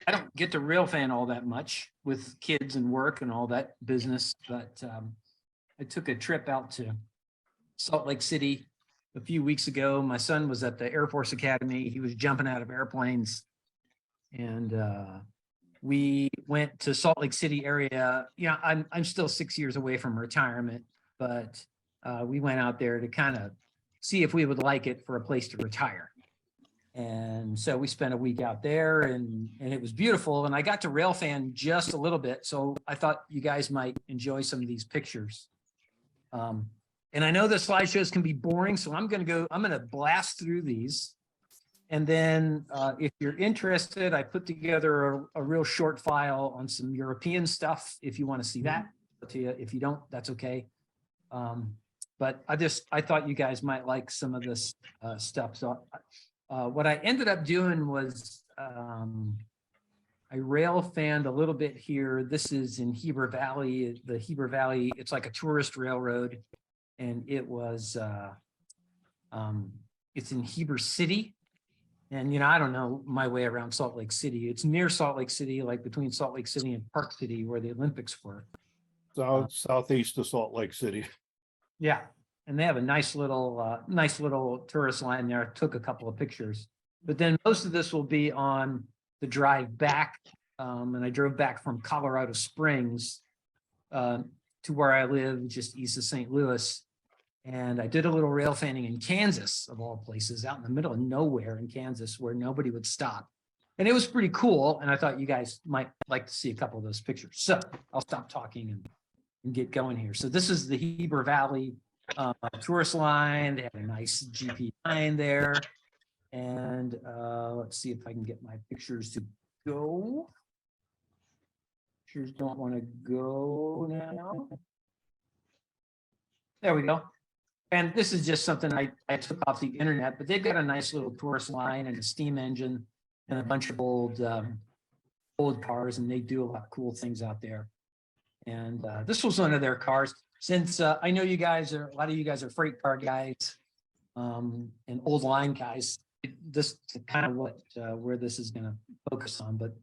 I don't get to rail fan all that much with kids and work and all that business, but I took a trip out to Salt Lake City a few weeks ago. My son was at the Air Force Academy. He was jumping out of airplanes, and we went to Salt Lake City area. Yeah, I'm still 6 years away from retirement, but we went out there to kind of see if we would like it for a place to retire. And so we spent a week out there, and it was beautiful. And I got to rail fan just a little bit. So I thought you guys might enjoy some of these pictures. And I know the slideshows can be boring, so I'm going to blast through these. And then if you're interested, I put together a real short file on some European stuff. If you want to see that, to you. If you don't, that's okay. But I thought you guys might like some of this stuff. So what I ended up doing was I rail fanned a little bit here. This is in Heber Valley. The Heber Valley, it's like a tourist railroad, and it was it's in Heber City. And you know, I don't know my way around Salt Lake City. It's near Salt Lake City, like between Salt Lake City and Park City, where the Olympics were. Southeast of Salt Lake City. Yeah. And they have a nice little tourist line there. I took a couple of pictures, but then most of this will be on the drive back. And I drove back from Colorado Springs to where I live, just east of St. Louis. And I did a little rail fanning in Kansas, of all places, out in the middle of nowhere in Kansas, where nobody would stop. And it was pretty cool. And I thought you guys might like to see a couple of those pictures. So I'll stop talking and get going here. So this is the Heber Valley tourist line. They have a nice GP line there. And let's see if I can get my pictures to go. Pictures don't want to go now. There we go. And this is just something I took off the internet, but they've got a nice little tourist line and a steam engine and a bunch of old cars, and they do a lot of cool things out there. And this was one of their cars. Since I know a lot of you guys are freight car guys and old line guys, this is kind of where this is going to focus on. But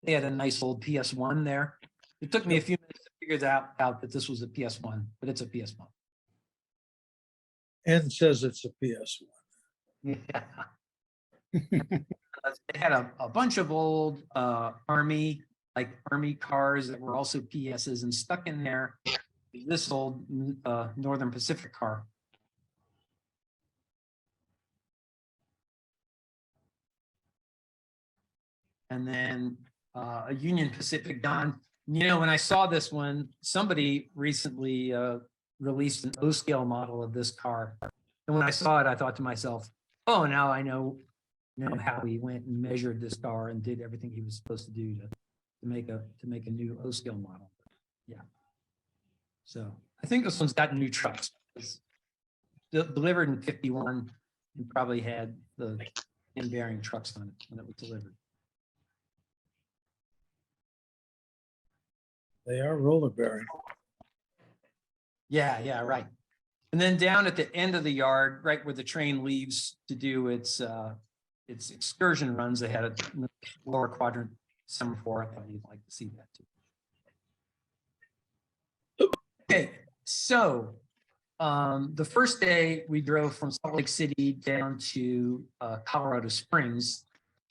they had a nice old PS1 there. It took me a few minutes to figure out that this was a PS1, but it's a PS1. And says it's a PS1. Yeah. They had a bunch of old Army cars that were also PSs, and stuck in there this old Northern Pacific car. And then a Union Pacific Don. You know, when I saw this one, somebody recently released an O-scale model of this car. And when I saw it, I thought to myself, oh, now I know how he went and measured this car and did everything he was supposed to do to make a new O-scale model. Yeah. So I think this one's got new trucks. It's delivered in 51 and probably had the bearing trucks on it when it was delivered. They are roller bearing. Yeah, right. And then down at the end of the yard, right where the train leaves to do its excursion runs, they had a lower quadrant semaphore. I thought you'd like to see that too. Okay, so the first day we drove from Salt Lake City down to Colorado Springs,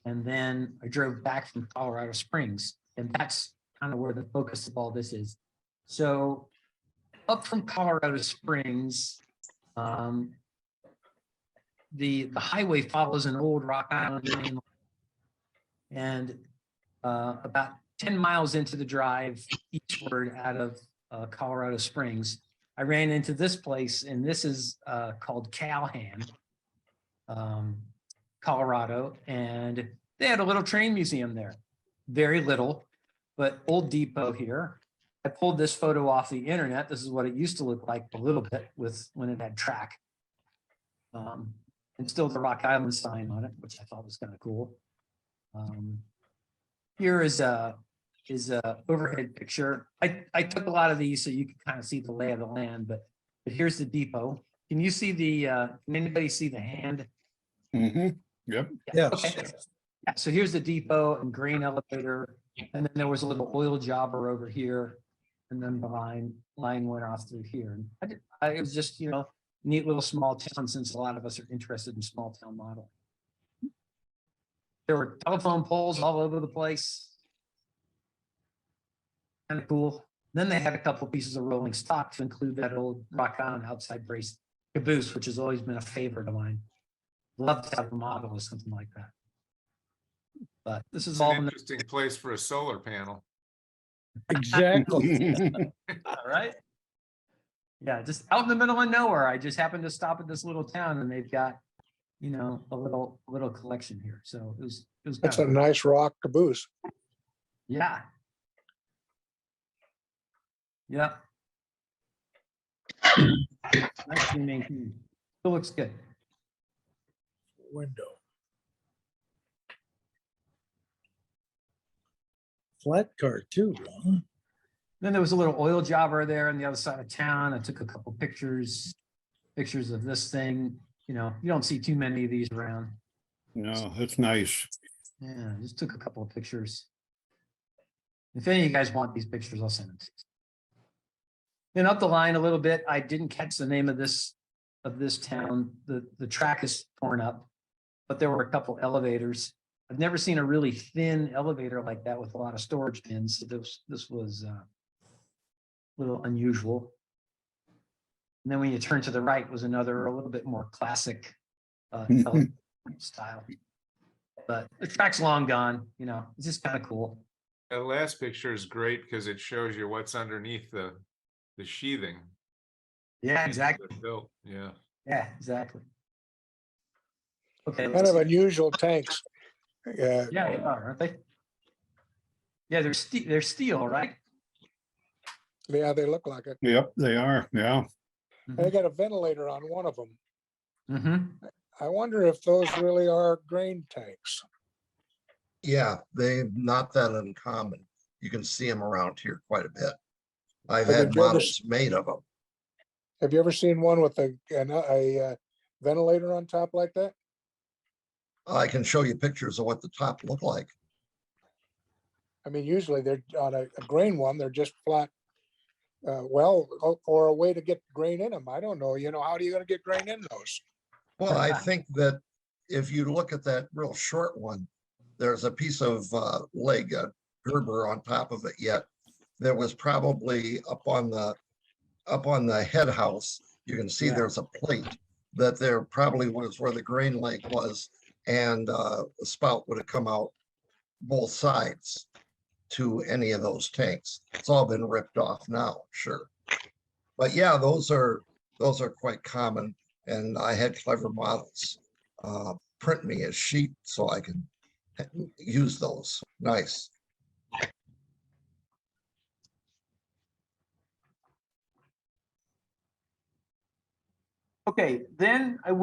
and then I drove back from Colorado Springs, and that's kind of where the focus of all this is. So up from Colorado Springs, the highway follows an old Rock Island main line, and about 10 miles into the drive eastward out of Colorado Springs, I ran into this place, and this is called Calhan, Colorado, and they had a little train museum there. Very little, but old depot here. I pulled this photo off the internet. This is what it used to look like a little bit when it had track. And still the Rock Island sign on it, which I thought was kind of cool. Here is a overhead picture. I took a lot of these so you can kind of see the lay of the land, but here's the depot. Can you see can anybody see the hand? Mm-hmm. Yep. Yeah. Yes. Okay. Yeah, so here's the depot and grain elevator, and then there was a little oil jobber over here. And then the line went off through here. And it was just, neat little small town, since a lot of us are interested in small town model. There were telephone poles all over the place. Kind of cool. Then they had a couple pieces of rolling stock to include that old Rock Island outside brace caboose, which has always been a favorite of mine. Love to have a model or something like that. But this is It's all an in the, interesting place for a solar panel. Exactly. all right. Yeah, just out in the middle of nowhere. I just happened to stop at this little town and they've got, a little collection here. So it was It's kind a of, nice rock caboose. yeah. Yeah. Nicely maintained. Still looks good. Window. Flat car too, huh? Then there was a little oil jobber there on the other side of town. I took a couple pictures of this thing. You don't see too many of these around. No, that's nice. Yeah, just took a couple of pictures. If any of you guys want these pictures, I'll send them to you. Then up the line a little bit, I didn't catch the name of this town. The track is torn up, but there were a couple elevators. I've never seen a really thin elevator like that with a lot of storage bins. So this was a little unusual. And then when you turn to the right was another a little bit more classic elevator style. But the track's long gone, it's just kind of cool. The last picture is great because it shows you what's underneath the sheathing. Yeah, exactly. That's built. Yeah. Yeah, exactly. Okay. Kind of unusual tanks. Yeah, they are, aren't they? Yeah, they're steel, right? Yeah, they look like it. Yep, they are. Yeah. They got a ventilator on one of them. Mm-hmm. I wonder if those really are grain tanks. Yeah, they're not that uncommon. You can see them around here quite a bit. I've Have had you ever models made of them. Have you ever seen one with a ventilator on top like that? I can show you pictures of what the top look like. I mean, usually they're on a grain one, they're just flat. Or a way to get grain in them. I don't know. How are you going to get grain in those? Well, I think that if you look at that real short one, there's a piece of leg, Gerber on top of it yet. There was probably up on the head house. You can see Yeah. there's a plate that there probably was where the grain leg was, and the spout would have come out both sides to any of those tanks. It's all been ripped off now, sure. But yeah, those are quite common, and I had clever models print me a sheet so I can use those. Nice. Okay, then I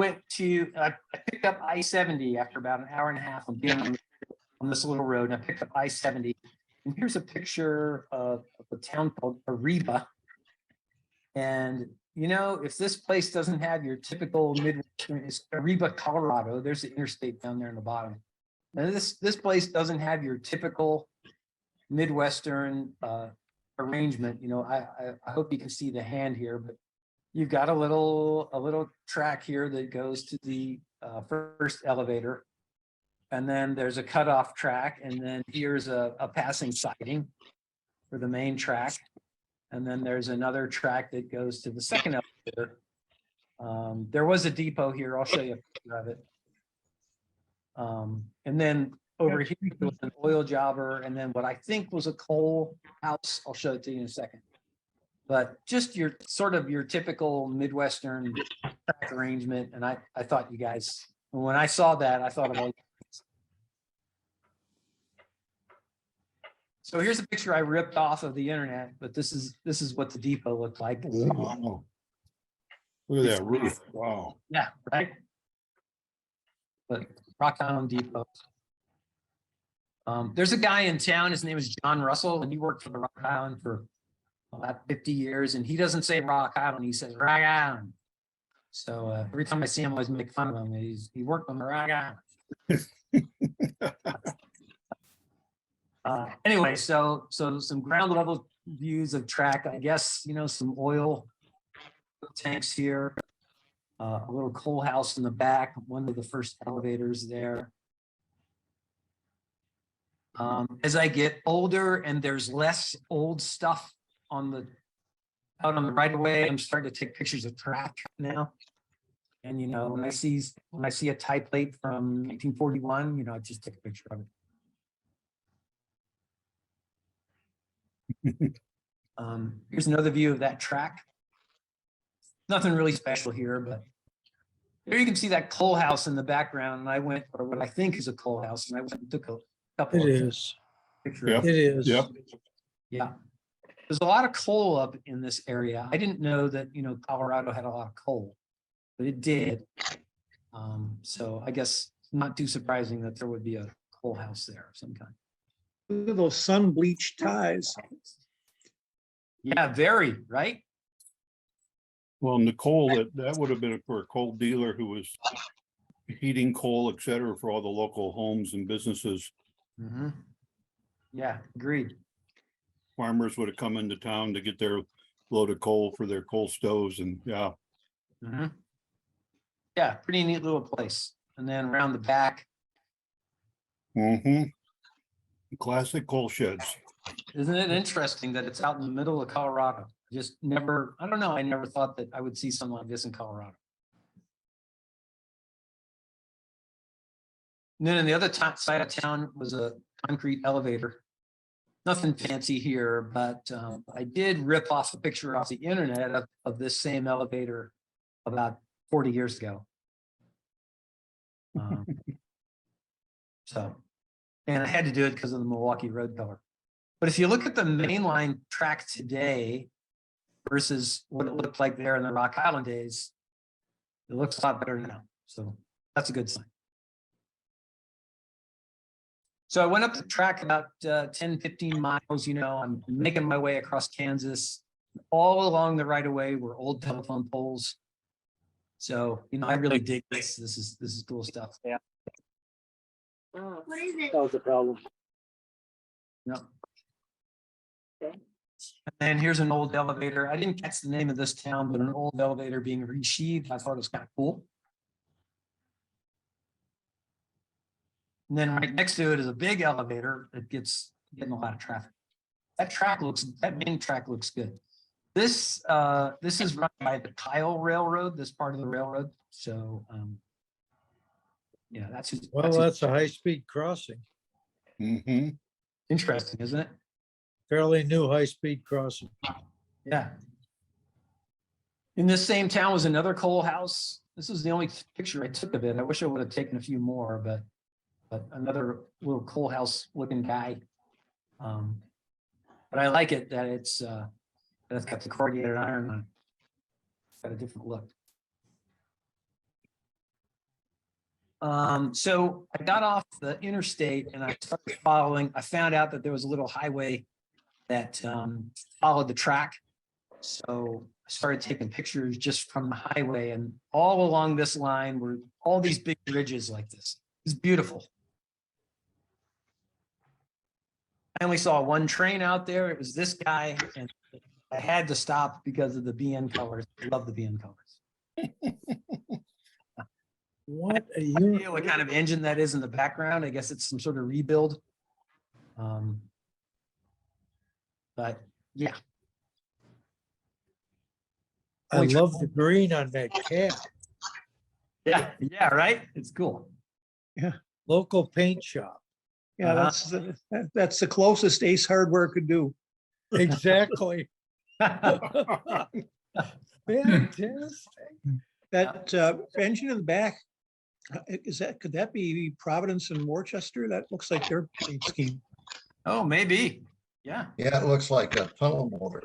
picked up I-70 after about an hour and a half of being on this little road, and I picked up I-70. And here's a picture of a town called Arriba. And if this place doesn't have your typical Midwestern, it's Arriba, Colorado. There's the interstate down there in the bottom. And this place doesn't have your typical Midwestern arrangement. I hope you can see the hand here, but you've got a little track here that goes to the first elevator. And then there's a cutoff track, and then here's a passing siding for the main track. And then there's another track that goes to the second elevator. There was a depot here. I'll show you a picture of it. And then over here was an oil jobber, and then what I think was a coal house. I'll show it to you in a second. But just your typical Midwestern track arrangement. And I thought you guys, when I saw that, I thought of all. So here's a picture I ripped off of the internet, but this is what the depot looked like. Wow. Look at that roof. Wow. Yeah, right. But Rock Island Depot. There's a guy in town. His name is John Russell, and he worked for the Rock Island for about 50 years. And he doesn't say Rock Island; he says Rock Island. So every time I see him, I always make fun of him. He worked on the Rock Island. Anyway, so some ground level views of track, I guess, some oil tanks here. A little coal house in the back, one of the first elevators there. As I get older and there's less old stuff out on the right of way, I'm starting to take pictures of track now. And when I see a tie plate from 1941, I just take a picture of it. Here's another view of that track. Nothing really special here, but there you can see that coal house in the background. And I went, or what I think is a coal house, and I went and took a couple It of is. pictures. Yep. It is. Yep. Yeah. There's a lot of coal up in this area. I didn't know that, Colorado had a lot of coal, but it did. So I guess not too surprising that there would be a coal house there of some kind. Look at those sun bleached ties. Yeah, very, right? Well, Nicole, that would have been for a coal dealer who was heating coal, et cetera, for all the local homes and businesses. Mhm. Yeah, agreed. Farmers would have come into town to get their load of coal for their coal stoves and yeah. Mhm. Yeah, pretty neat little place. And then around the back, Mm-hmm. Classic coal sheds. isn't it interesting that it's out in the middle of Colorado? Just never, I don't know, I never thought that I would see something like this in Colorado. And then on the other side of town was a concrete elevator. Nothing fancy here, but I did rip off a picture off the internet of this same elevator about 40 years ago. And I had to do it because of the Milwaukee road color. But if you look at the mainline track today versus what it looked like there in the Rock Island days, it looks a lot better now. So that's a good sign. So I went up the track about 10, 15 miles, I'm making my way across Kansas. All along the right of way were old telephone poles. So, I really dig this. This is cool stuff. Yeah. What is it? That was the problem. Yep. And here's an old elevator. I didn't catch the name of this town, but an old elevator being resheathed. I thought it was kind of cool. And then right next to it is a big elevator that getting a lot of traffic. That main track looks good. This is run by the Kyle Railroad, this part of the railroad. So yeah, that's That's a high-speed crossing, Mm-hmm. interesting, isn't it? fairly new high-speed crossing. Yeah. In this same town was another coal house. This is the only picture I took of it. I wish I would have taken a few more, but another little coal house looking guy. But I like it that it's got the corrugated iron on it. It's got a different look. So I got off the interstate and I started following. I found out that there was a little highway that followed the track. So I started taking pictures just from the highway, and all along this line were all these big bridges like this. It's beautiful. I only saw one train out there. It was this guy, and I had to stop because of the BN colors. I love the BN colors. What a I year. don't know what kind of engine that is in the background. I guess it's some sort of rebuild. But yeah. I love the green on that cap. Yeah, right? It's cool. Local paint shop. Yeah, that's the closest Ace Hardware could do. Exactly. Fantastic. That engine in the back, could that be Providence and Worcester? That looks like their paint scheme. Oh, maybe. Yeah. Yeah, it looks like a tunnel motor.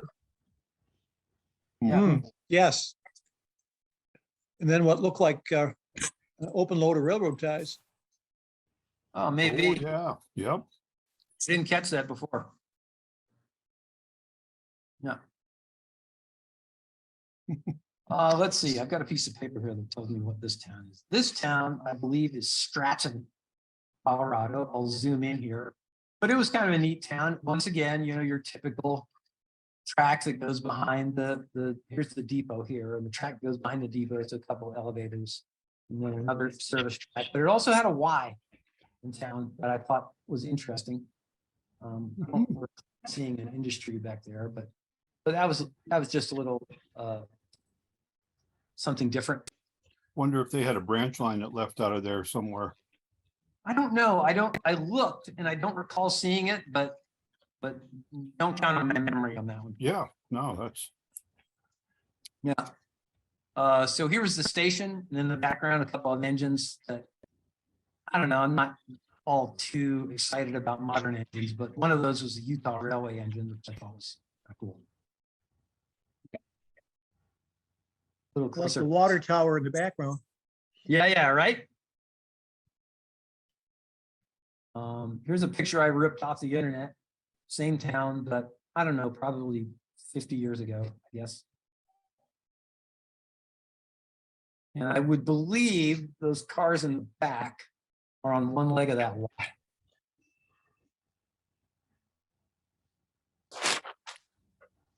Yeah. Hmm, yes. And then what looked like an open load of railroad ties. Oh, maybe. Yeah, yep. Didn't catch that before. Yeah. Let's see. I've got a piece of paper here that tells me what this town is. This town, I believe, is Stratton. Colorado. I'll zoom in here. But it was kind of a neat town. Once again, your typical track that goes behind here's the depot here, and the track goes behind the depot. It's a couple of elevators. And then another service track, but it also had a Y in town that I thought was interesting. We're seeing an industry back there, but that was just a little something different. Wonder if they had a branch line that left out of there somewhere. I don't know. I looked and I don't recall seeing it, but don't count on my memory on that one. Yeah, no, that's, Yeah. So here was the station, and in the background, a couple of engines that, I don't know, I'm not all too excited about modern engines, but one of those was a Utah Railway engine, which I thought was cool. A little Plus closer. the water tower in the background. Yeah, right. Here's a picture I ripped off the internet. Same town, but I don't know, probably 50 years ago, I guess. And I would believe those cars in the back are on one leg of that Y.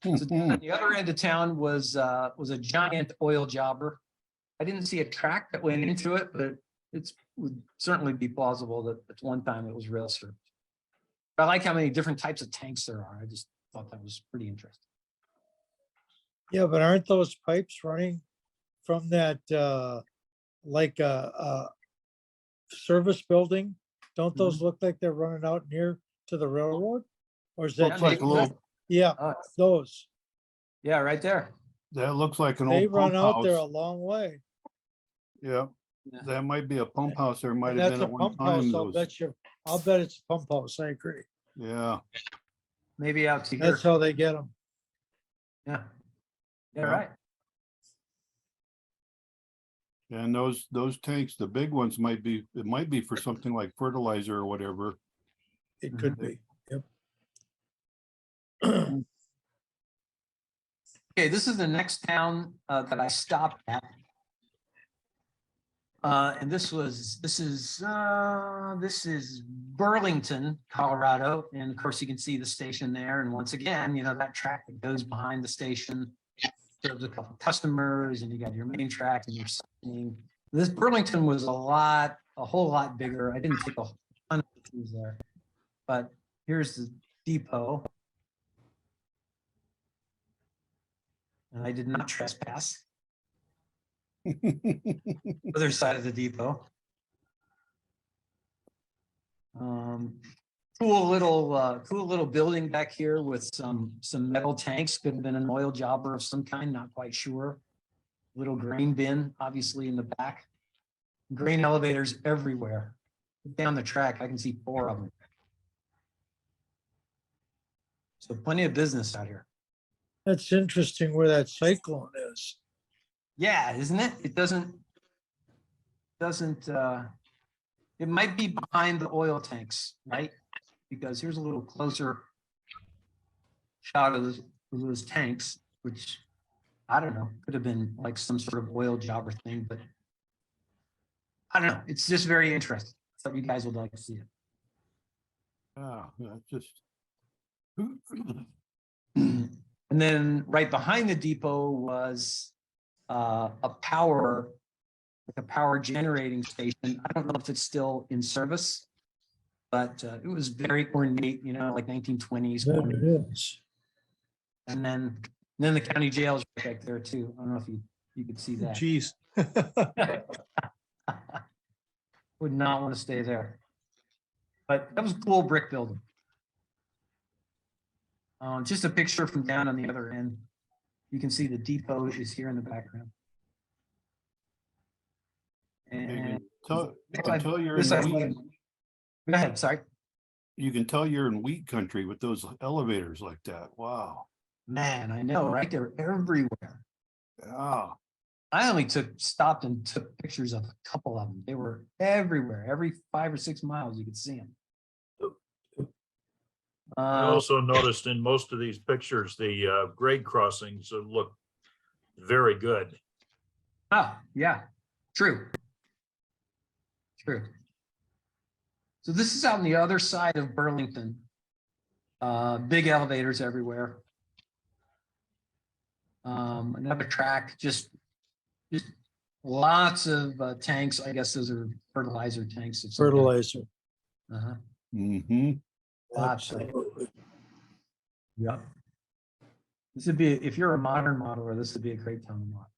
So at the other end of town was a giant oil jobber. I didn't see a track that went into it, but it would certainly be plausible that at one time it was rail served. I like how many different types of tanks there are. I just thought that was pretty interesting. Yeah, but aren't those pipes running from that, like a service building? Don't those look like they're running out near to the railroad? Or is that? looks like a little, Yeah, Oh, those. yeah, right there. that looks like an They old run pump out there a house. long way. Yeah, Yeah. that might be a pump house. There might And have that's been a at one pump house, time. I'll Those, bet you. I'll bet it's a pump house, I agree. yeah, Maybe out to here. That's how they get them. Yeah. Yeah, Yeah. right. and those tanks, the big ones might be, it might be for something like fertilizer or whatever. It could be. Yep. Okay, this is the next town that I stopped at. And this is Burlington, Colorado. And of course, you can see the station there. And once again, that track that goes behind the station serves a couple customers, and you got your main track and your signing. This Burlington was a whole lot bigger. I didn't take a ton of pictures there, but here's the depot. And I did not trespass. Other side of the depot. Cool little building back here with some metal tanks. Could have been an oil jobber of some kind, not quite sure. Little grain bin, obviously in the back. Grain elevators everywhere. Down the track, I can see 4 of them. So plenty of business out here. That's interesting where that cyclone is. Yeah, isn't it? It doesn't, it might be behind the oil tanks, right? Because here's a little closer shot of those tanks, which I don't know, could have been like some sort of oil job or thing, but I don't know. It's just very interesting. I thought you guys would like to see it. Yeah, that's just. And then right behind the depot was a power generating station. I don't know if it's still in service, but it was very ornate, like 1920s. There ornate. it is. And then the county jail is right back there too. I don't know if you could see that. Geez. Would not want to stay there. But that was a cool brick building. Just a picture from down on the other end. You can see the depot is here in the background. You And can tell you're this I- in wheat, go ahead, sorry. you can tell you're in wheat country with those elevators like that. Wow. Man, I know, right? They're everywhere. Yeah. I only stopped and took pictures of a couple of them. They were everywhere. Every 5 or 6 miles, you could see them. I also noticed in most of these pictures, the grade crossings look very good. Oh, yeah, true. True. So this is out on the other side of Burlington. Big elevators everywhere. Another track, just lots of tanks. I guess those are fertilizer tanks. of some kind. Fertilizer. Uh-huh. Mm-hmm. Lots of- Absolutely. Yep. This would be, if you're a modern modeler, this would be a great town to model.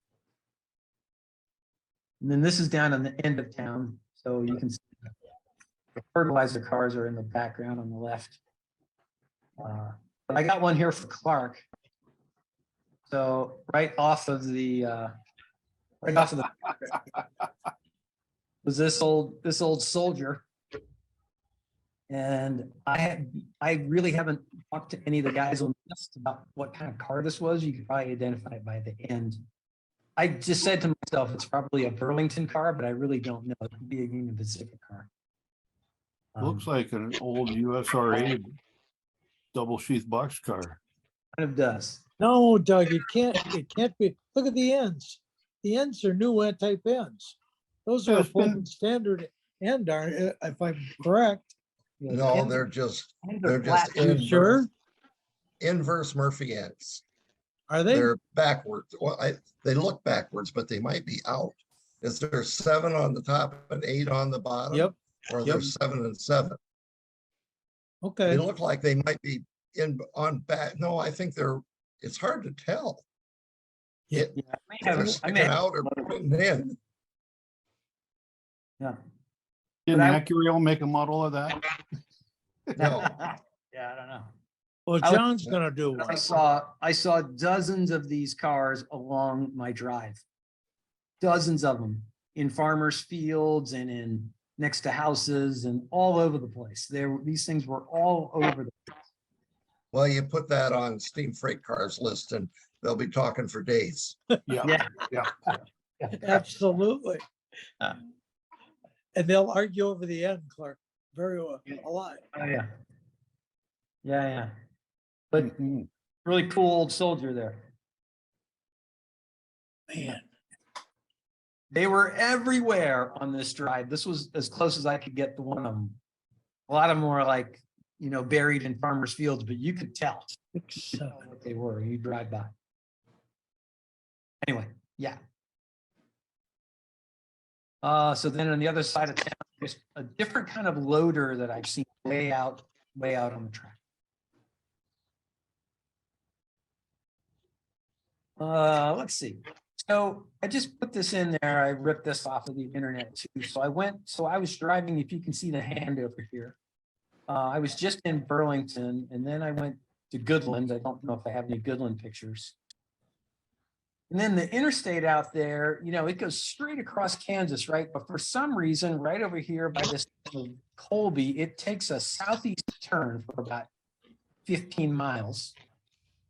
And then this is down on the end of town, so you can see the fertilizer cars are in the background on the left. But I got one here for Clark. So right off of the was this old soldier. And I really haven't talked to any of the guys on the list about what kind of car this was. You could probably identify it by the end. I just said to myself, it's probably a Burlington car, but I really don't know. It could be a Union Pacific car. Looks like an old USRA double sheath boxcar. Kind of does. No, Doug, it can't be. Look at the ends. The ends are new type ends. Those Yeah, are a it's been- Pullman standard end, aren't if I'm correct. Yeah, the No, ends- they're just ends are they're just flat. You sure? inverse Murphy ends. Are they? They're backwards. Well, they look backwards, but they might be out. Is there 7 on the top and 8 on the bottom? Yep, Or yep. there's 7 and 7? Okay. They look like they might be on back. No, I think it's hard to tell. Yeah. It, Yeah, I if may they're have- I sticking may have- out or putting in. Yeah. Didn't I- Acura make a model of that? No. Yeah, I don't know. Well, I was- John's gonna do one. I saw dozens of these cars along my drive. Dozens of them in farmers' fields and in next to houses and all over the place. These things were all over the Well, you put that on steam freight cars list and they'll be talking for days. Yeah. Absolutely. Uh. And they'll argue over the end, Clark. Very well, a lot. Oh, yeah. Yeah. But Mhm. really cool old soldier there. Man, They were everywhere on this drive. This was as close as I could get to one of them. A lot of them were like, buried in farmers' fields, but you could tell what they were. You drive by. Anyway, yeah. So then on the other side of town, there's a different kind of loader that I've seen way out on the track. Let's see. So I just put this in there. I ripped this off of the internet too. So I was driving, if you can see the hand over here. I was just in Burlington and then I went to Goodland. I don't know if I have any Goodland pictures. And then the interstate out there, it goes straight across Kansas, right? But for some reason, right over here by this Colby, it takes a southeast turn for about 15 miles.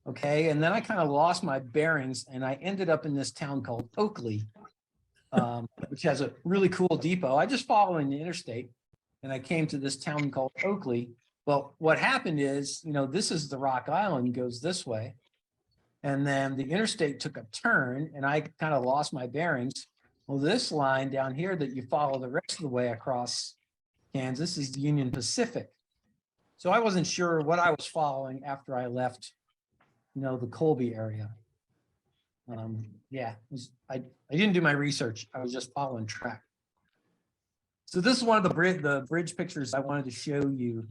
Okay, and then I kind of lost my bearings and I ended up in this town called Oakley, which has a really cool depot. I just following the interstate and I came to this town called Oakley. Well, what happened is, this is the Rock Island, goes this way. And then the interstate took a turn and I kind of lost my bearings. Well, this line down here that you follow the rest of the way across Kansas is the Union Pacific. So I wasn't sure what I was following after I left, the Colby area. I didn't do my research. I was just following track. So this is one of the bridge pictures I wanted to show you.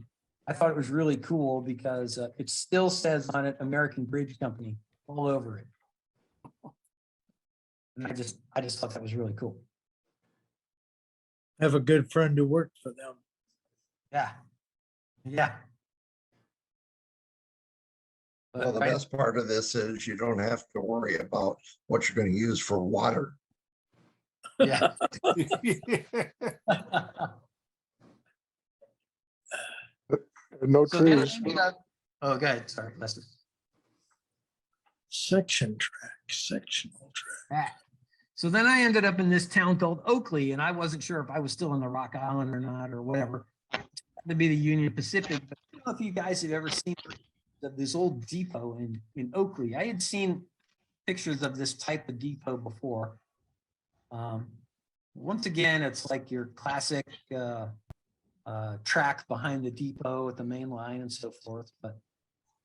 I thought it was really cool because it still says on it American Bridge Company all over it. And I just thought that was really cool. I have a good friend who worked for them. Yeah. Well, the Right- best part of this is you don't have to worry about what you're going to use for water. Yeah. No So then I trees. ended up- Oh, go ahead. Sorry, Lester. Sectional track. So then I ended up in this town called Oakley, and I wasn't sure if I was still in the Rock Island or not, or whatever. It had to be the Union Pacific, but I don't know if you guys have ever seen this old depot in Oakley. I had seen pictures of this type of depot before. Once again, it's like your classic track behind the depot at the main line and so forth. But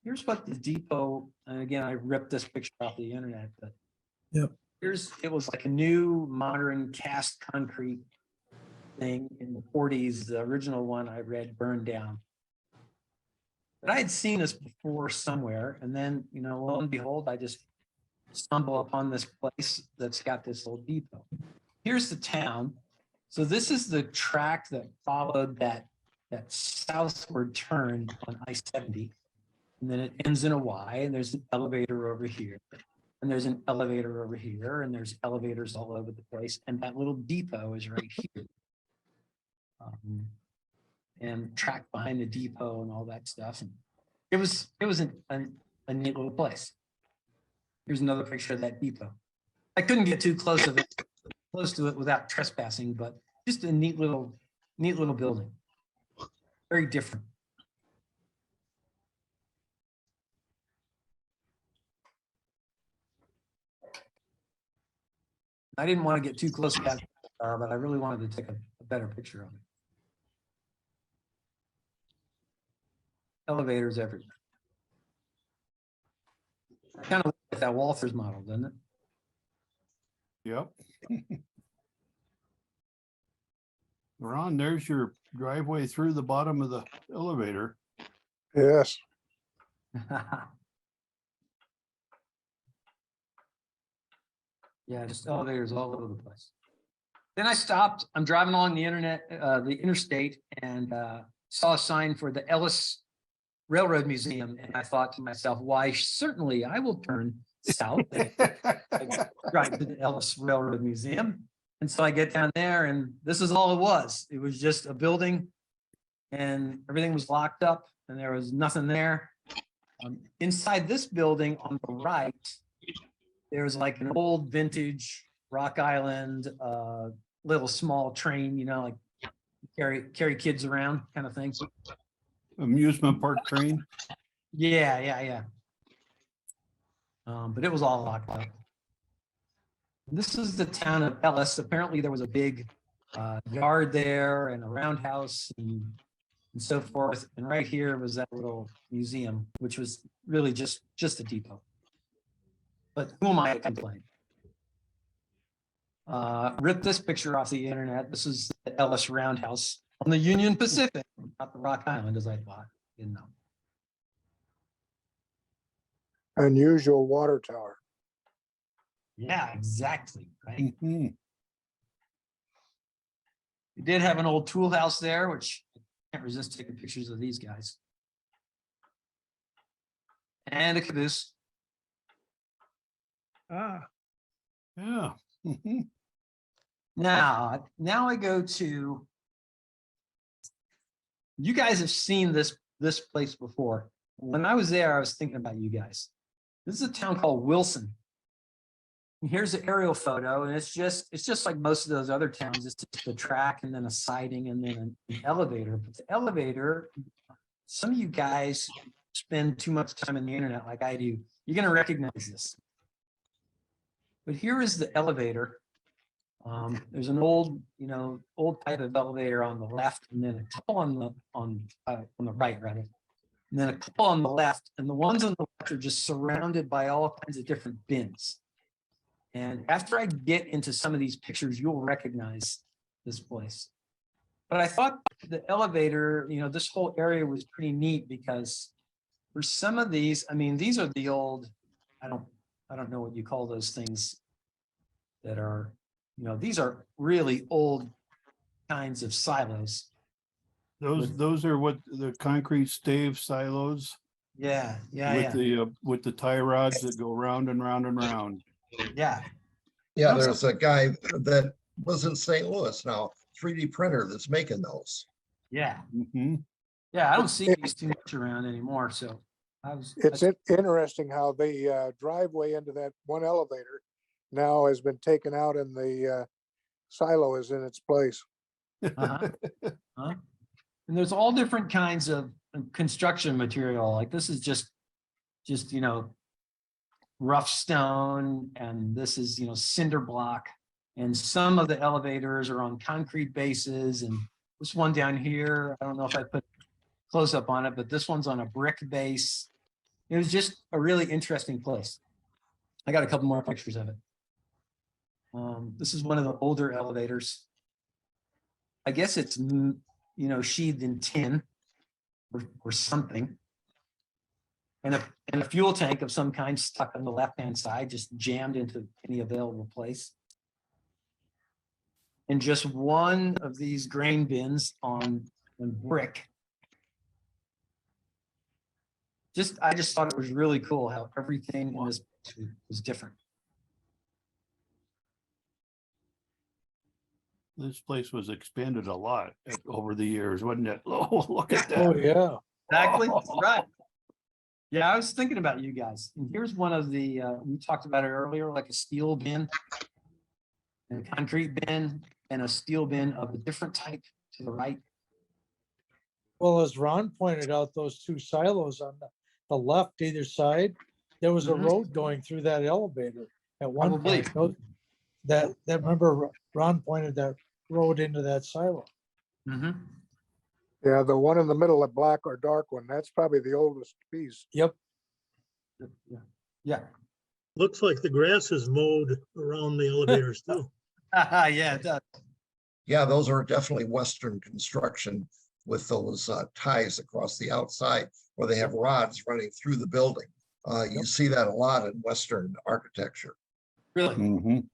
here's what the depot, and again, I ripped this picture off the internet, but Yep. it was like a new modern cast concrete thing in the 40s. The original one I read burned down. But I had seen this before somewhere, and then, lo and behold, I just stumble upon this place that's got this old depot. Here's the town. So this is the track that followed that southward turn on I-70. And then it ends in a Y, and there's an elevator over here. And there's an elevator over here, and there's elevators all over the place. And that little depot is right here. And track behind the depot and all that stuff. And it was a neat little place. Here's another picture of that depot. I couldn't get too close to it without trespassing, but just a neat little building. Very different. I didn't want to get too close to that car, but I really wanted to take a better picture of it. Elevators everywhere. Kind of like that Walther's model, doesn't it? Yep. Ron, there's your driveway through the bottom of the elevator. Yes. Yeah, just elevators all over the place. Then I stopped. I'm driving along the interstate, and saw a sign for the Ellis Railroad Museum, and I thought to myself, why, certainly I will turn south and drive to the Ellis Railroad Museum. And so I get down there, and this is all it was. It was just a building, and everything was locked up, and there was nothing there. Inside this building on the right, there's like an old vintage Rock Island, little small train, like carry kids around kind of thing. Amusement park train. Yeah. But it was all locked up. This is the town of Ellis. Apparently there was a big yard there and a roundhouse and so forth. And right here was that little museum, which was really just a depot. But who am I to complain? Rip this picture off the internet. This is the Ellis Roundhouse on the Union Pacific, not the Rock Island as I thought. Didn't know. Unusual water tower. Yeah, exactly. Right. Mhm. We did have an old tool house there, which I can't resist taking pictures of these guys. And a caboose. Ah, Yeah. Mhm. Now I go to, you guys have seen this place before. When I was there, I was thinking about you guys. This is a town called Wilson. And here's the aerial photo, and it's just like most of those other towns. It's just a track and then a siding and then an elevator. But the elevator, some of you guys spend too much time on the internet like I do. You're gonna recognize this. But here is the elevator. There's an old type of elevator on the left, and then a couple on the right, rather. And then a couple on the left, and the ones on the left are just surrounded by all kinds of different bins. And after I get into some of these pictures, you'll recognize this place. But I thought the elevator, this whole area was pretty neat because for some of these, these are the old, I don't know what you call those things that are, these are really old kinds of silos. Those are what the concrete stave silos Yeah. with the tie rods that go round and round and round. Yeah. Yeah, there's a guy that was in St. Louis now, 3D printer that's making those. Yeah. Mhm. Yeah. I don't see these too much around anymore. So It's interesting how the driveway into that one elevator now has been taken out and the silo is in its place. And there's all different kinds of construction material. Like this is just rough stone, and this is cinder block, and some of the elevators are on concrete bases, and This one down here, I don't know if I put close up on it, but this one's on a brick base. It was just a really interesting place. I got a couple more pictures of it. This is one of the older elevators. I guess it's, sheathed in tin or something. And a fuel tank of some kind stuck on the left-hand side, just jammed into any available place. And just one of these grain bins on brick. I just thought it was really cool how everything in this was different. This place was expanded a lot over the years, wasn't it? Oh, look at Oh, that. yeah. Exactly, right. Yeah, I was thinking about you guys. And here's one of the, we talked about it earlier, like a steel bin, and a concrete bin, and a steel bin of a different type to the right. Well, as Ron pointed out, those two silos on the left either side, there was a Mhm. road going through that elevator at one Probably. point. That remember Ron pointed that road into that silo. Mhm. Yeah, the one in the middle, the black or dark one, that's probably the oldest piece. Yep. Yeah. Looks like the grass is mowed around the elevators too. Yeah, it does. Yeah, those are definitely Western construction with those ties across the outside where they have rods running through the building. You see that a lot in Western architecture. Really. Mhm.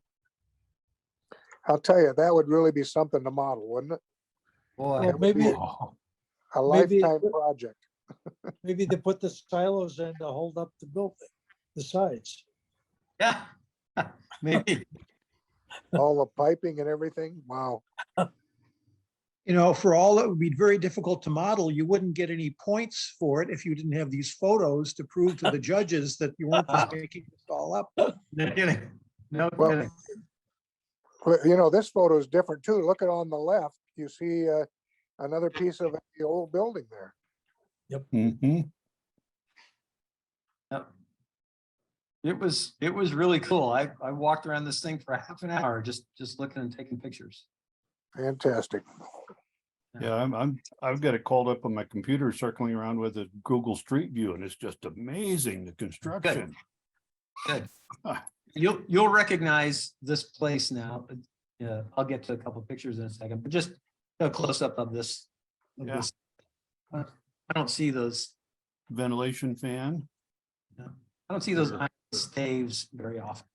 I'll tell you, that would really be something to model, wouldn't it? Boy, Well, maybe, Oh, A Maybe- lifetime project. maybe they put the silos in to hold up the building, the sides. yeah. Maybe. All the piping and everything. Wow. You know, for all, it would be very difficult to model. You wouldn't get any points for it if you didn't have these photos to prove to the judges that you weren't just making this all up. No kidding. No Well, kidding. Well, this photo is different too. Look at on the left, you see another piece of the old building there. mhm. Yep. It was really cool. I walked around this thing for half an hour, just looking and taking pictures. Fantastic. Yeah, I've got it called up on my computer circling around with a Google Street View, and it's just amazing, the construction. Good. You'll recognize this place now. I'll get to a couple pictures in a second, but just a close up of this. Yeah. I don't see those. Ventilation fan. I don't see those Sure. iron staves very often.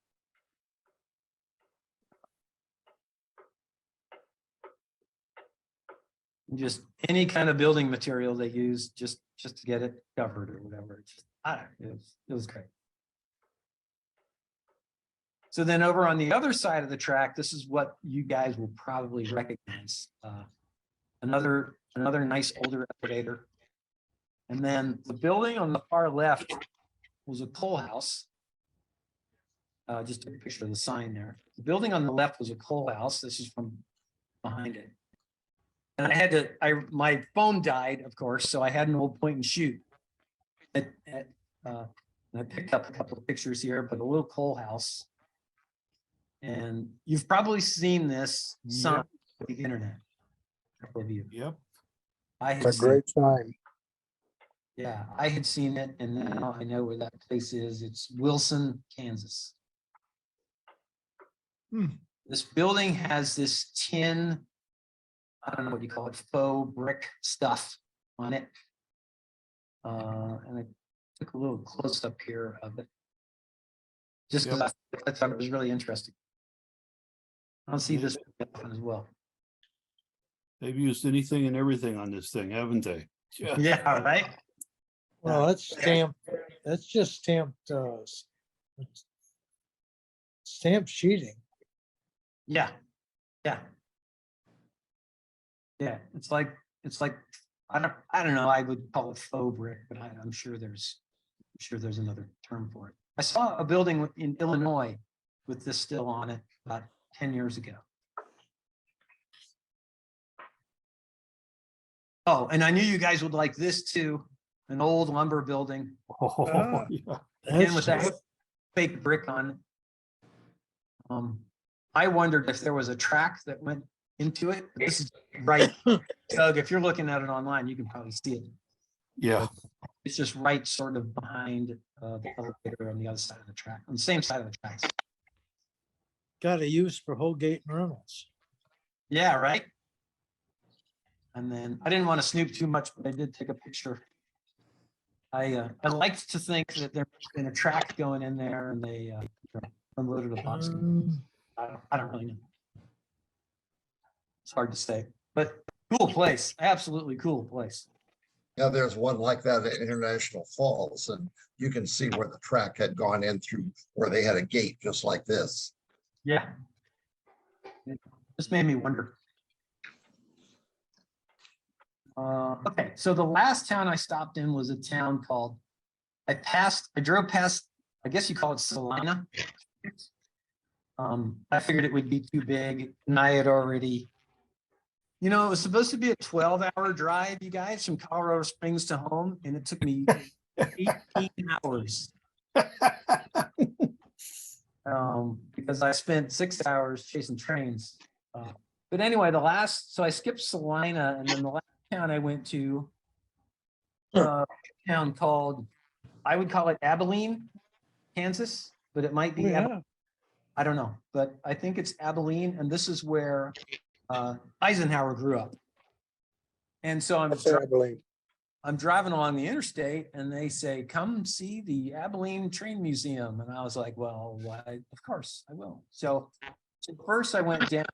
Just any kind of building material they use just to get it covered or whatever. It was great. So then over on the other side of the track, this is what you guys will probably recognize. Another nice older elevator. And then the building on the far left was a coal house. Just took a picture of the sign there. The building on the left was a coal house. This is from behind it. And I had to, my phone died, of course, so I had an old point and shoot. And I picked up a couple of pictures here, but a little coal house. And you've probably seen this sign on the internet. A couple of you. Yep. I had It's a seen- great sign. Yeah, I had seen it, and now I know where that place is. It's Wilson, Kansas. This building has this tin, I don't know what you call it, faux brick stuff on it. And I took a little close up here of it. Just because I thought it was really interesting. I don't see this often as well. They've used anything and everything on this thing, haven't they? Yeah. Yeah, right? Well, that's stamped, that's just stamped, stamped sheeting. Yeah, yeah. Yeah, it's like, I don't know, I would call it faux brick, but I'm sure there's another term for it. I saw a building in Illinois with this still on it about 10 years ago. Oh, and I knew you guys would like this too, an old lumber building, Oh, yeah. again with That's- that fake brick on it. I wondered if there was a track that went into it. But this is right, Doug, if you're looking at it online, you can probably see it. Yeah, It's just right sort of behind the elevator on the other side of the track, on the same side of the tracks. Got a use for Holgate and Reynolds. Yeah, right. And then I didn't want to snoop too much, but I did take a picture. I liked to think that there's been a track going in there and they unloaded a box. I don't really know. It's hard to say, but cool place, absolutely cool place. Yeah, there's one like that at International Falls, and you can see where the track had gone in through where they had a gate just like this. Yeah. It just made me wonder. Okay, so the last town I stopped in was a town called, I drove past, I guess you call it Salina. I figured it would be too big and I had already, it was supposed to be a 12-hour drive, you guys, from Colorado Springs to home, and it took me 18 hours. Because I spent 6 hours chasing trains. But anyway, so I skipped Salina, and then the last town I went to, a town called, I would call it Abilene, Kansas, but it might be, Yeah. I don't know, but I think it's Abilene, and this is where Eisenhower grew up. And so That's Abilene. I'm driving along the interstate and they say, come see the Abilene Train Museum. And I was like, well, why? Of course I will. So first I went down,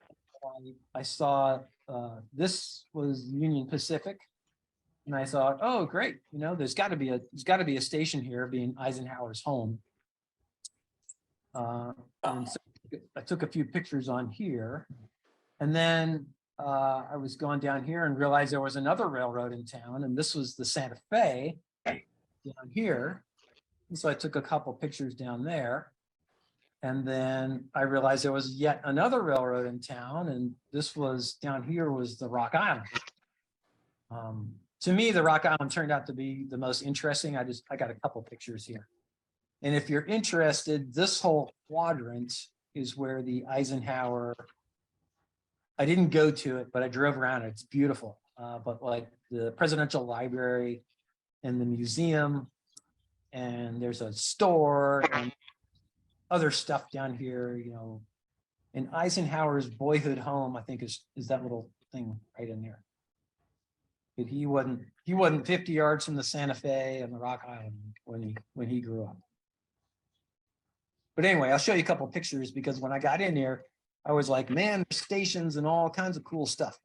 I saw, this was Union Pacific. And I thought, oh, great. There's gotta be a station here, being Eisenhower's home. And so I took a few pictures on here, and then I was going down here and realized there was another railroad in town, and this was the Santa Fe down here. And so I took a couple pictures down there, and then I realized there was yet another railroad in town, and this was down here was the Rock Island. To me, the Rock Island turned out to be the most interesting. I got a couple pictures here. And if you're interested, this whole quadrant is where the Eisenhower, I didn't go to it, but I drove around it. It's beautiful. But like the Presidential Library and the museum, and there's a store and other stuff down here, and Eisenhower's boyhood home, I think is that little thing right in there. But he wasn't 50 yards from the Santa Fe and the Rock Island when he grew up. But anyway, I'll show you a couple of pictures, because when I got in here, I was like, man, there's stations and all kinds of cool stuff.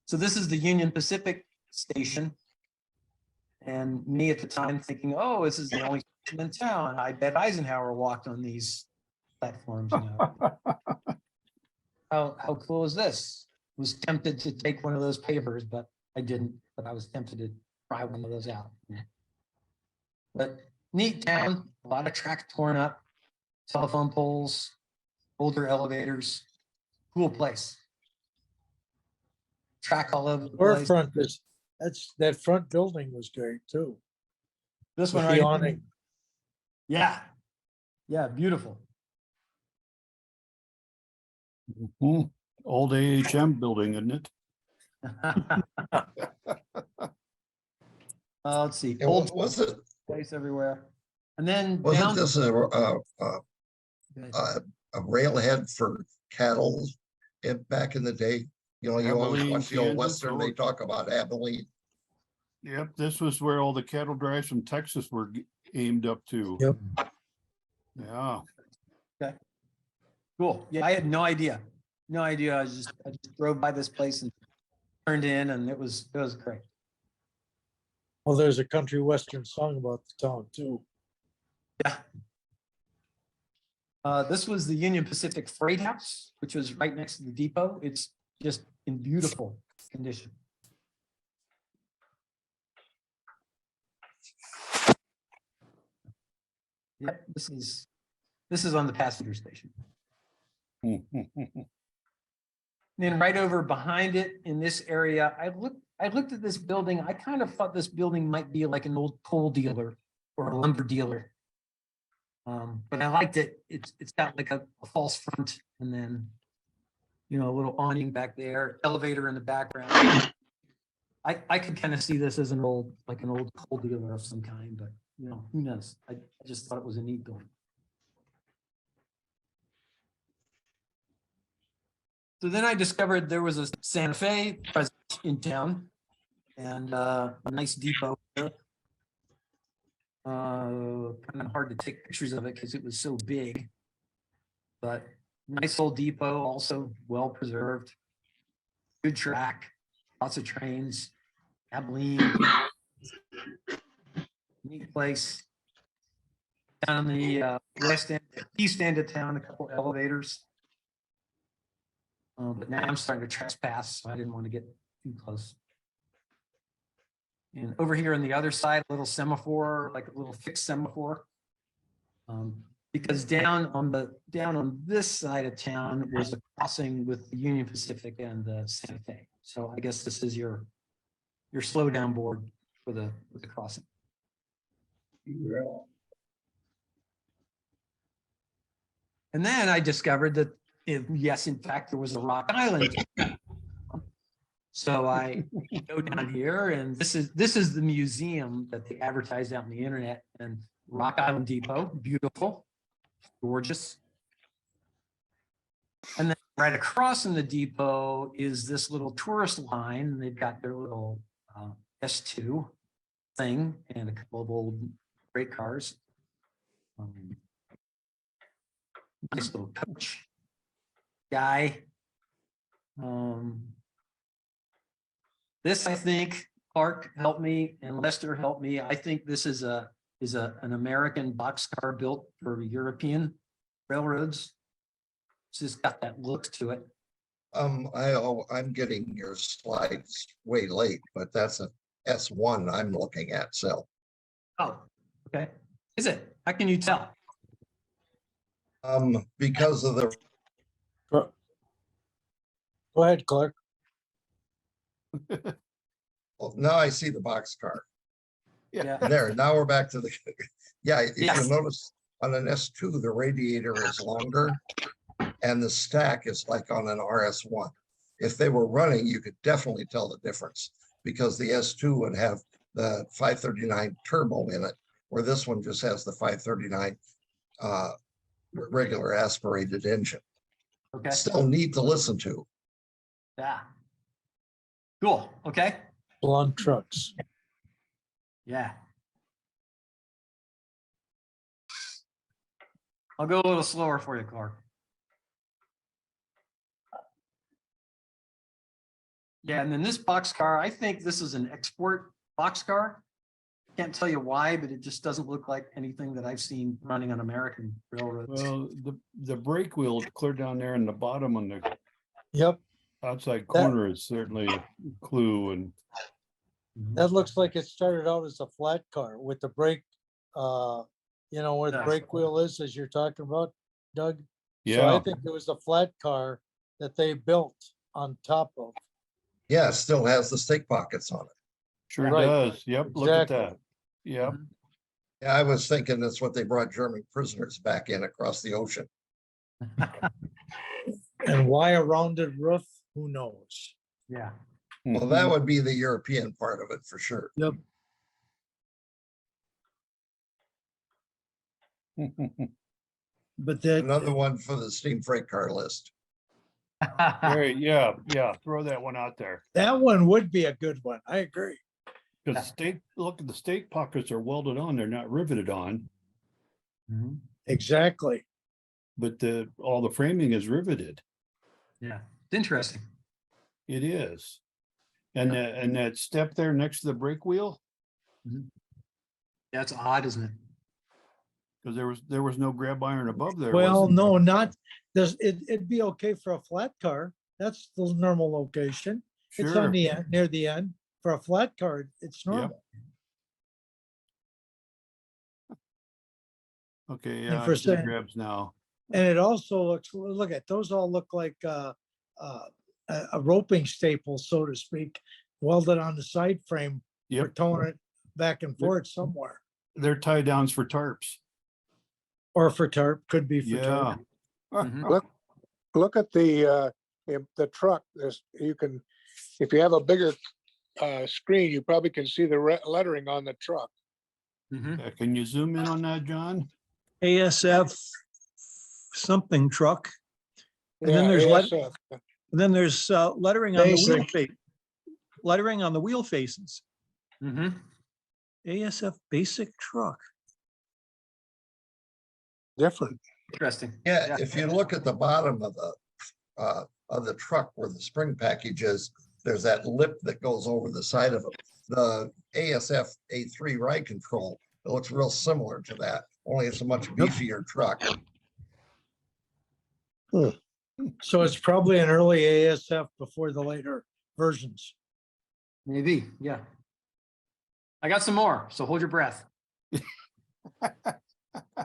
So this is the Union Pacific station. And me at the time thinking, oh, this is the only station in town. I bet Eisenhower walked on these platforms. How cool is this? Was tempted to take one of those pavers, but I didn't. But I was tempted to try one of those out. But neat town, a lot of tracks torn up, telephone poles, older elevators, cool place. Track all over the place. Storefront that front building was great too. This one With right the here. awning. Yeah, beautiful. Mhm. Old AHM building, isn't it? Let's see. And Old was it, place everywhere. And then wasn't down. this a railhead for cattle back in the day? You always Abilene, watch the old Kansas, Western, they talk about Abilene. Yep, this was where all the cattle drives from Texas were aimed up to. Yep. Yeah. Okay. Cool. Yeah, I had no idea. No idea. I just drove by this place and turned in, and it was great. Well, there's a country western song about the town too. Yeah. This was the Union Pacific Freight House, which was right next to the depot. It's just in beautiful condition. Yep, this is on the passenger station. Then right over behind it in this area, I looked at this building. I kind of thought this building might be like an old coal dealer or a lumber dealer. But I liked it. It's got like a false front, and then You know, a little awning back there, elevator in the background. I could kind of see this as an old coal dealer of some kind, but you know, who knows? I just thought it was a neat building. So then I discovered there was a Santa Fe presence in town and a nice depot. Kind of hard to take pictures of it because it was so big. But nice old depot, also well preserved. Good track, lots of trains. Abilene, neat place. Down in the west end, east end of town, a couple elevators. But now I'm starting to trespass, so I didn't want to get too close. And over here on the other side, a little semaphore, like a little fixed semaphore. Because down on this side of town was a crossing with the Union Pacific and the Santa Fe. So I guess this is your slow down board for the crossing. And then I discovered that yes, in fact, there was a Rock Island. So I go down here, and this is the museum that they advertised out on the internet, and Rock Island Depot, beautiful, gorgeous. And then right across from the depot is this little tourist line, and they've got their little S2 thing and a couple of old freight cars. Nice little coach guy. This, I think, Clark helped me and Lester helped me. I think this is an American boxcar built for European railroads. It's just got that look to it. I'm getting your slides way late, but that's a S1 I'm looking at, so. Oh, okay. Is it? How can you tell? Because of the, Go ahead, Clark. well, now I see the boxcar. Yeah. There, now we're back to the, yeah, if Yes. you notice on an S2, the radiator is longer and the stack is like on an RS1. If they were running, you could definitely tell the difference because the S2 would have the 539 turbo in it, where this one just has the 539 regular aspirated engine. Okay. Still neat to listen to. Yeah. Cool. Okay. Blonde trucks. Yeah. I'll go a little slower for you, Clark. Yeah, and then this boxcar, I think this is an export boxcar. Can't tell you why, but it just doesn't look like anything that I've seen running on American railroads. Well, the brake wheel clear down there in the bottom on the Yep, outside corner is certainly a clue, and that looks like it started out as a flat car with the brake, where the Yeah. brake wheel is, as you're talking about, Doug. So yeah, I think it was a flat car that they built on top of. Yeah, it still has the stake pockets on it. sure Right. does. Yep, look at Exactly. that. Yep. Mhm. Yeah, I was thinking that's what they brought German prisoners back in across the ocean. And why a rounded roof? Who knows? Yeah. Well, that would be the European part of it for sure. But that, Another one for the steam freight car list. Very, yeah, throw that one out there. that one would be a good one. I agree. Because look at the stake pockets are welded on, they're not riveted on, Mhm. Exactly. but all the framing is riveted. Yeah. It's interesting. It is. And that step there next to the brake wheel, That's odd, isn't it? because there was no grab iron above there. Well, was there? no, it'd be okay for a flat car. That's the normal location. It's on Sure. the end, near the end. For a flat car, it's normal. Okay, And yeah, I for see the saying- grabs now. And it also looks, look at, those all look like a roping staple, so to speak, welded on the side frame for Yep, towing it back and forth somewhere. they're tie downs for tarps. Or for tarp, could be for Yeah. tarp. Mhm. Look at the the truck, you can, if you have a bigger screen, you probably can see the lettering on the truck. Mhm. Can you zoom in on that, John? ASF something truck. And then Yeah, there's ASF. and then there's lettering on the wheel Basic. face. Lettering on the wheel faces. Mhm. ASF basic truck. Different. Interesting. Yeah, if you look at the bottom of the truck where the spring package is, there's that lip that goes over the side of it. The ASF A3 ride control, it looks real similar to that, only it's a much beefier truck. So it's probably an early ASF before the later versions. Maybe, yeah. I got some more, so hold your breath.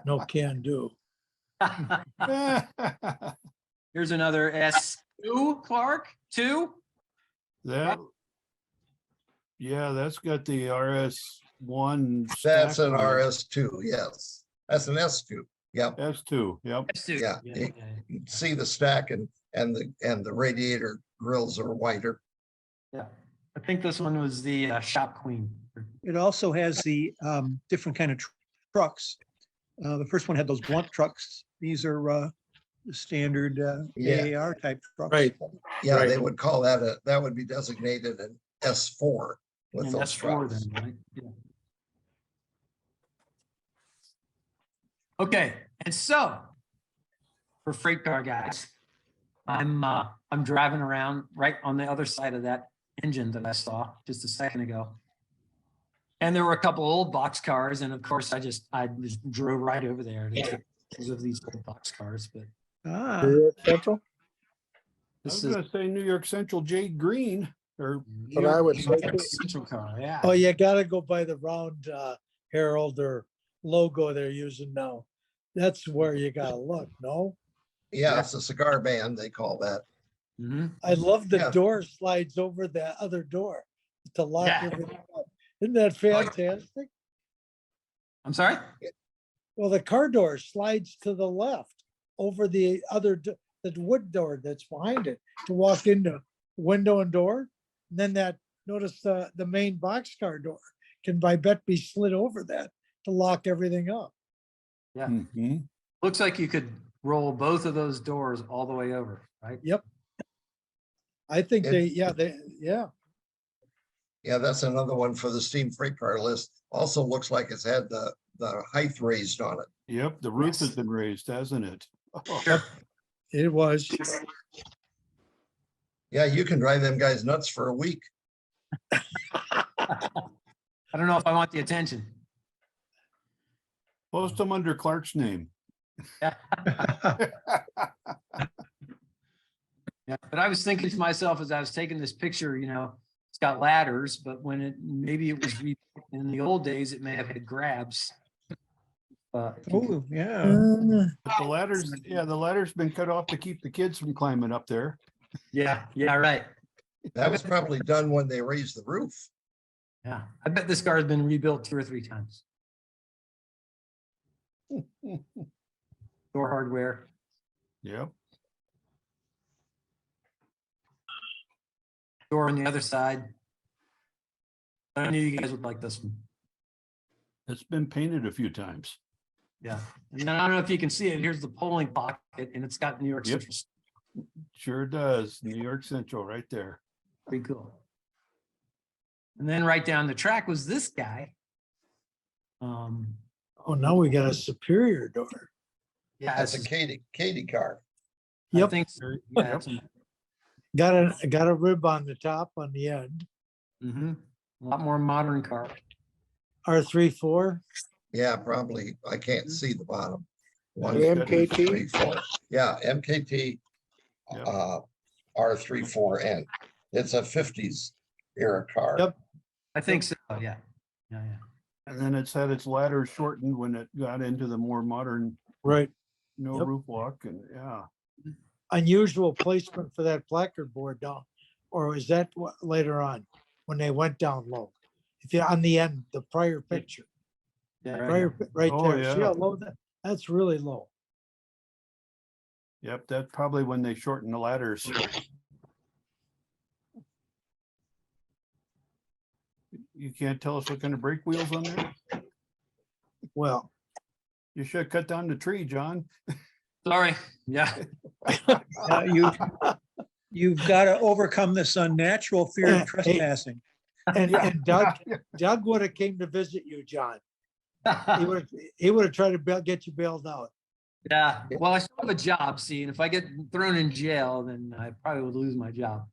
No can do. Here's another S2, Clark, 2. That, yeah, that's got the RS1. That's an RS2, yes. That's an S2. Yep, S2, yep. S2. Yeah, Yeah, you- yeah, yeah. you can see the stack and the radiator grills are wider. Yeah. I think this one was the shop queen. It also has the different kind of trucks. The first one had those blunt trucks. These are the standard Yeah. AAR type trucks. Right. Yeah, Right. they would call that that would be designated an S4 with And those that's 4 trucks. then, right? Yeah. Okay, and so for freight car guys, I'm driving around right on the other side of that engine that I saw just a second ago. And there were a couple old box cars, and of course I just drove right over there to take pictures of these old box cars. But Ah, New York Central? I this was is gonna say New York Central Jade Green, or But I would say too. Central car, yeah. Oh, you gotta go by the round herald or logo they're using now. That's where you gotta look, no? Yeah, it's a cigar band, they call that. Mhm. I love the Yeah. door slides over the other door to lock Yeah. everything up. Isn't that fantastic? I'm sorry? Well, the car door slides to the left over the other, the wood door that's behind it to walk into window and door. And then notice the main boxcar door can I bet be slid over that to lock everything up. Yeah. Mhm. Looks like you could roll both of those doors all the way over, right? Yep. I think yeah. Yeah, that's another one for the steam freight car list. Also looks like it's had the height raised on it. Yep, the roof has Yes. been raised, hasn't it? Oh, Sure. It was. Yeah, you can drive them guys nuts for a week. I don't know if I want the attention. Post them under Clark's name. Yeah. Yeah, but I was thinking to myself as I was taking this picture, it's got ladders, but maybe it was in the old days, it may have had grabs. oh, yeah. But the ladders, yeah, the ladder's been cut off to keep the kids from climbing up there. Yeah, right. That was probably done when they raised the roof. Yeah, I bet this car has been rebuilt 2 or 3 times. Door hardware. Yep. Door on the other side. I knew you guys would like this one. It's been painted a few times. Yeah. And then I don't know if you can see it. Here's the polling pocket, and it's got New York Yep. Central. Sure does. New York Central right there. Pretty cool. And then right down the track was this guy. Oh, now we got a superior door. Yeah, That's a it's, Katie car. I Yep. think so. Yeah, it's a Got a rib on the top on the end. a lot more modern car. R34. Yeah, probably. I can't see the bottom. One, The two, MKT? three, 4. Yeah, MKT Yep. R34N. It's a 50s era car. Yep. I think so. Yeah. And then it's had its ladder shortened when it got into the more modern, Right. no Yep. roof walk, and yeah. Unusual placement for that placard board down. Or is that later on when they went down low? If you're on the end, the prior picture, Yeah. prior, right Oh, there. See yeah. how low that's really low. Yep, that's probably when they shorten the ladders. You can't tell us what kind of brake wheels on there? Well, You should cut down the tree, John. Sorry, yeah. You've got to overcome this unnatural fear Hey, of trespassing. and Yeah. Doug would have came to visit you, John. He would have tried to get you bailed out. Yeah, well, I still have a job, see, and if I get thrown in jail, then I probably would lose my job.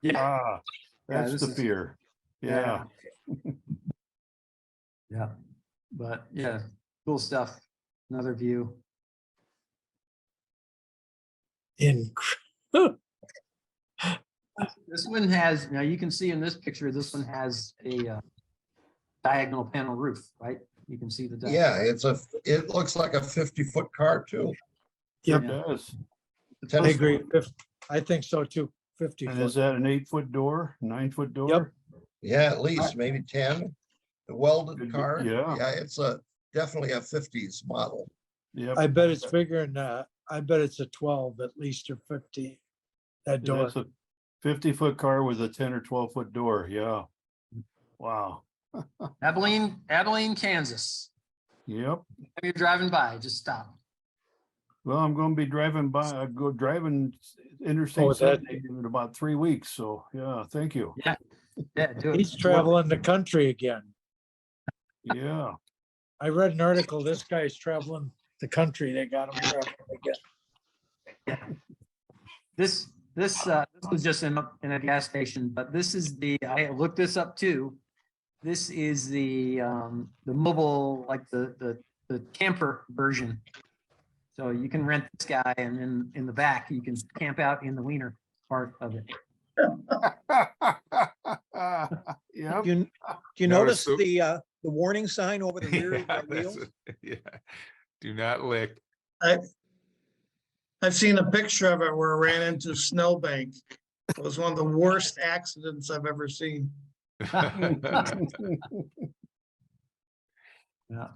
Yeah, Ah, that's this the is- fear. Yeah. yeah, but yeah, cool stuff. Another view. This one has, now you can see in this picture, this one has a diagonal panel roof, right? You can see the. Yeah, it looks like a 50-foot car too. Sure Yep. does. I agree. I think so too. 50 And is foot. that an 8-foot door, 9-foot door? Yeah, at least maybe 10. The welded Could be, car. yeah. Yeah, it's definitely a 50s model. Yep. I bet it's bigger than, I bet it's a 12 at least or 15. That door. That's a 50-foot car with a 10 or 12-foot door. Yeah. Wow. Abilene, Kansas. Yep. If you're driving by, just stop. Well, I'm going to be driving Interstate Oh, that- 70 in about 3 weeks. So yeah, thank you. Yeah, do it. He's traveling the country again. Yeah. I read an article, this guy's traveling the country. They got him traveling again. This was just in a gas station, but this is I looked this up too. This is the mobile, like the camper version. So you can rent this guy, and then in the back, you can camp out in the wiener part of it. Yep. Do you Notice notice the warning sign over the rear Yeah, wheels? yeah. Do not lick. I've seen a picture of it where it ran into a snowbank. It was one of the worst accidents I've ever seen. Yeah.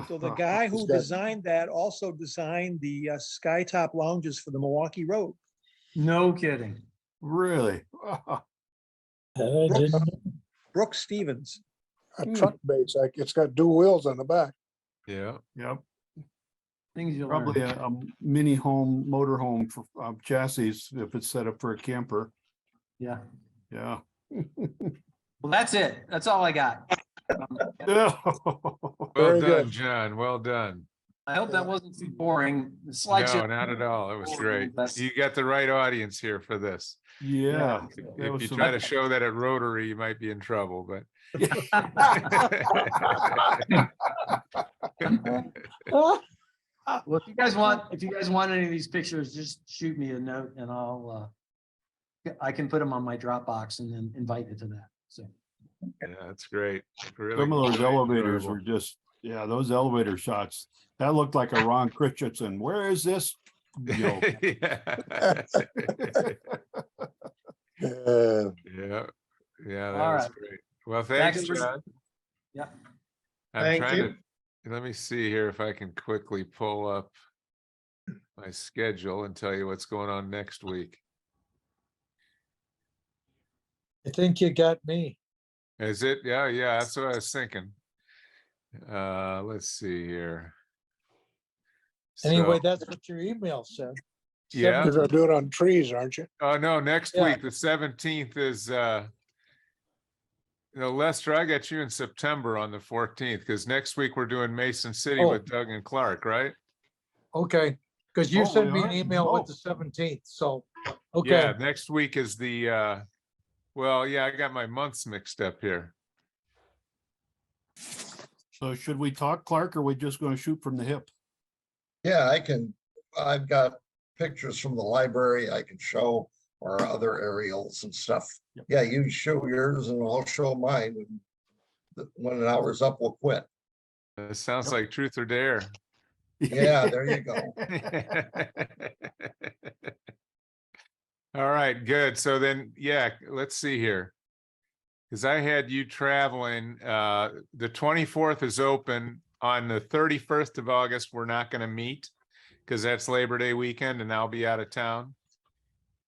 So the guy who designed that also designed the skytop lounges for the Milwaukee Road. No kidding. Really? Brooks Stevens. A truck base, like it's got dual wheels on the back. Yeah. Yep. Things you Probably learn. a mini home, motor home for chassis if it's set up for a camper. Yeah. Yeah. Well, that's it. That's all I got. Well Very done, good. John. Well done. I hope that wasn't too boring. The No, slideshow. not at all. It was great. That's- You got the right audience here for this. Yeah. that If was you some- try to show that at Rotary, you might be in trouble, but. Well, if you guys want any of these pictures, just shoot me a note and I can put them on my Dropbox and then invite you to that. So. Yeah, that's great. Really Some of those very elevators enjoyable. were just, yeah, those elevator shots. That looked like a Ron Christensen. Where is this? Yo, Yeah. Yeah, yeah, that All was right. great. Well, Back thanks, to- John. Yeah. I'm Thank trying you. to, let me see here if I can quickly pull up my schedule and tell you what's going on next week. I think you got me. Is it? Yeah, yeah, that's what I was thinking. Let's see here. Anyway, So- that's what your email said. Yeah. You're gonna do it on trees, aren't you? Oh, no, next Yeah. week, the 17th is, Lester, I got you in September on the 14th, because next week we're doing Mason City Oh. with Doug and Clark, right? Okay, because you Oh, sent we me an are? email with Oh. the 17th, so, Yeah, okay. next week is the, well, yeah, I got my months mixed up here. so should we talk, Clark, or are we just going to shoot from the hip? Yeah, I've got pictures from the library I can show or other aerials and stuff. Yep. Yeah, you show yours and I'll show mine. When an hour's up, we'll quit. It sounds Yep. like truth or dare. Yeah, there you go. All right, good. So then, yeah, let's see here. Because I had you traveling, the 24th is open. On the 31st of August, we're not going to meet. because that's Labor Day weekend and I'll be out of town.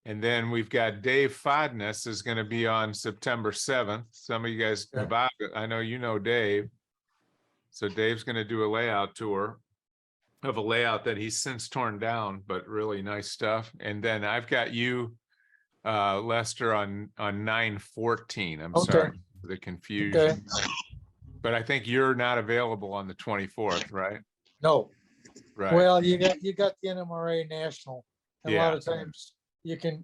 And then we've got Dave Fodness is going to be on September 7th. Some of you guys, Okay. Bob, I know you know Dave. So Dave's going to do a layout tour of a layout that he's since torn down, but really nice stuff. And then I've got you, Lester, on 9/14. I'm Okay. sorry for the confusion. But I think you're not available on the 24th, right? No, Right. well, you got the NMRA National. And a lot Yeah. of times you can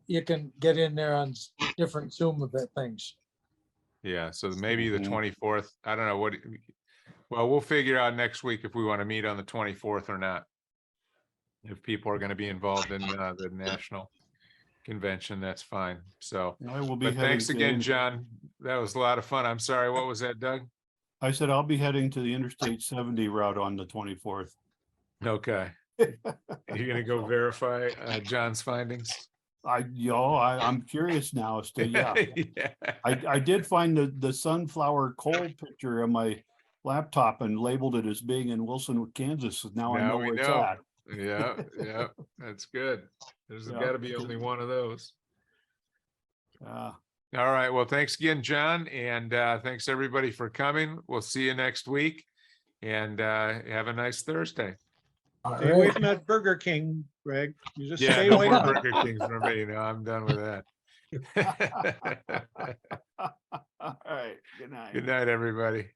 get in there on different Zoom event things. Yeah, so maybe the Mhm. 24th. I don't know what, well, we'll figure out next week if we want to meet on the 24th or not. If people are going to be involved in the national convention, that's fine. So, I will be but heading thanks to again, the- John. That was a lot of fun. I'm sorry, what was that, Doug? I said I'll be heading to the Interstate 70 route on the 24th. Okay. You're gonna go verify John's findings? I'm curious now as to, yeah. Yeah. I did find the sunflower coal picture on my laptop and labeled it as being in Wilson, Kansas. Now I Now know we where it's know. at. Yeah, yeah, that's good. There's Yeah. gotta be only one of those. Uh, All right, well, thanks again, John, and thanks everybody for coming. We'll see you next week, and have a nice Thursday. Stay away from that Burger King, Greg. You just Yeah, stay no away more from it. Burger Kings for me. No, I'm done with that. all right. Good night. Good night, everybody.